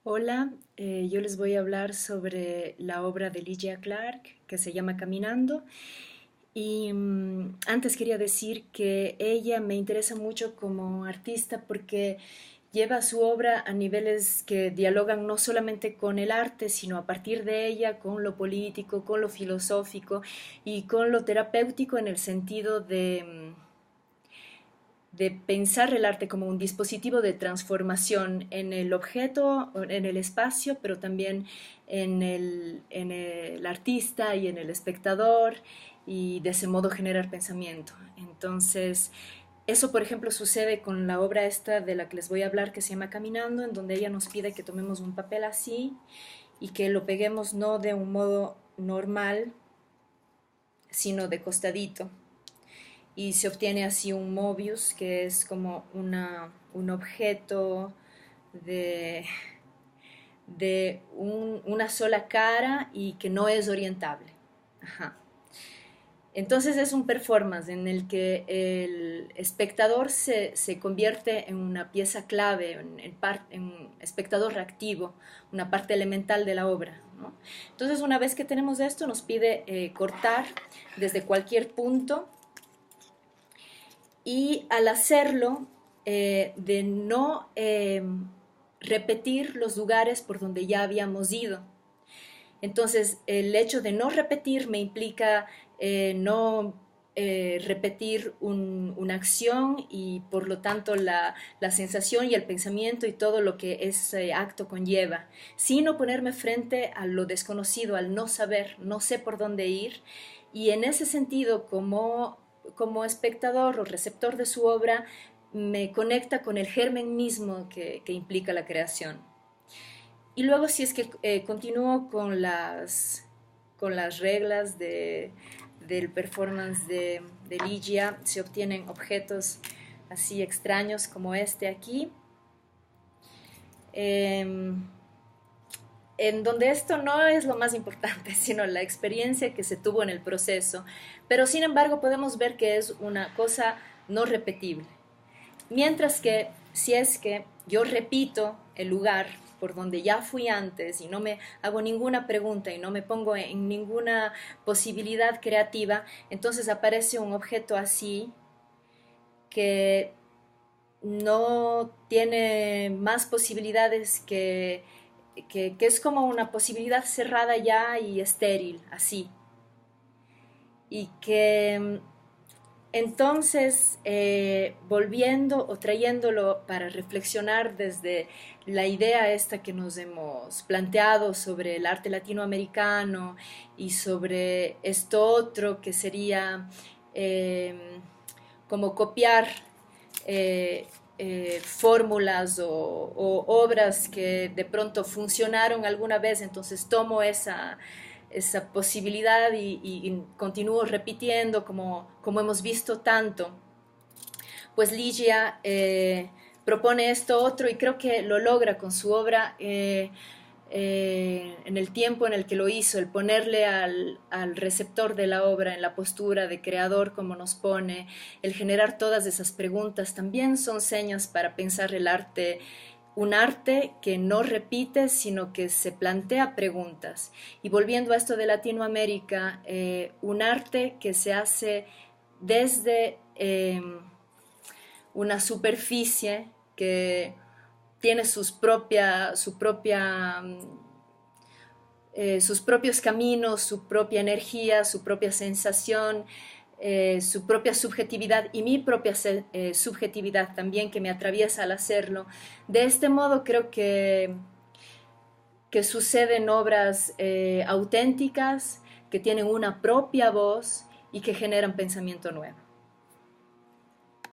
Hola, yo les voy a hablar sobre la obra de Lygia Clark que se llama Caminando. Y antes quería decir que ella me interesa mucho como artista porque lleva su obra a niveles que dialogan no solamente con el arte, sino a partir de ella con lo político, con lo filosófico y con lo terapéutico en el sentido de pensar el arte como un dispositivo de transformación en el objeto, en el espacio, pero también en el artista y en el espectador, y de ese modo generar pensamiento. Entonces, eso, por ejemplo, sucede con la obra esta de la que les voy a hablar, que se llama Caminando, en donde ella nos pide que tomemos un papel así y que lo peguemos no de un modo normal, sino de costadito, y se obtiene así un Mobius, que es como un objeto de, una sola cara y que no es orientable. Ajá. Entonces es un performance en el que el espectador se convierte en una pieza clave, en un espectador reactivo, una parte elemental de la obra, ¿no? Entonces una vez que tenemos esto nos pide cortar desde cualquier punto, y al hacerlo, de no repetir los lugares por donde ya habíamos ido. Entonces, el hecho de no repetir me implica no repetir una acción, y por lo tanto la sensación y el pensamiento y todo lo que ese acto conlleva, sino ponerme frente a lo desconocido, al no saber, no sé por dónde ir, y en ese sentido, como espectador o receptor de su obra, me conecta con el germen mismo que implica la creación. Y luego, si es que continúo con las reglas del performance de Ligia, se obtienen objetos así extraños como este aquí, eh, en donde esto no es lo más importante, sino la experiencia que se tuvo en el proceso, pero sin embargo podemos ver que es una cosa no repetible. Mientras que si es que yo repito el lugar por donde ya fui antes y no me hago ninguna pregunta y no me pongo en ninguna posibilidad creativa, entonces aparece un objeto así que no tiene más posibilidades que es como una posibilidad cerrada ya y estéril, así. Y que entonces, volviendo o trayéndolo para reflexionar desde la idea esta que nos hemos planteado sobre el arte latinoamericano y sobre esto otro que sería eh, como copiar fórmulas o obras que de pronto funcionaron alguna vez, entonces tomo esa posibilidad y continúo repitiendo como hemos visto tanto. Pues Ligia propone esto otro y creo que lo logra con su obra, en el tiempo en el que lo hizo, el ponerle al receptor de la obra en la postura de creador como nos pone, el generar todas esas preguntas, también son señas para pensar el arte, un arte que no repite, sino que se plantea preguntas. Y volviendo a esto de Latinoamérica, un arte que se hace desde una superficie que tiene sus propios caminos, su propia energía, su propia sensación, su propia subjetividad y mi propia subjetividad también, que me atraviesa al hacerlo. De este modo creo que suceden obras auténticas, que tienen una propia voz y que generan pensamiento nuevo.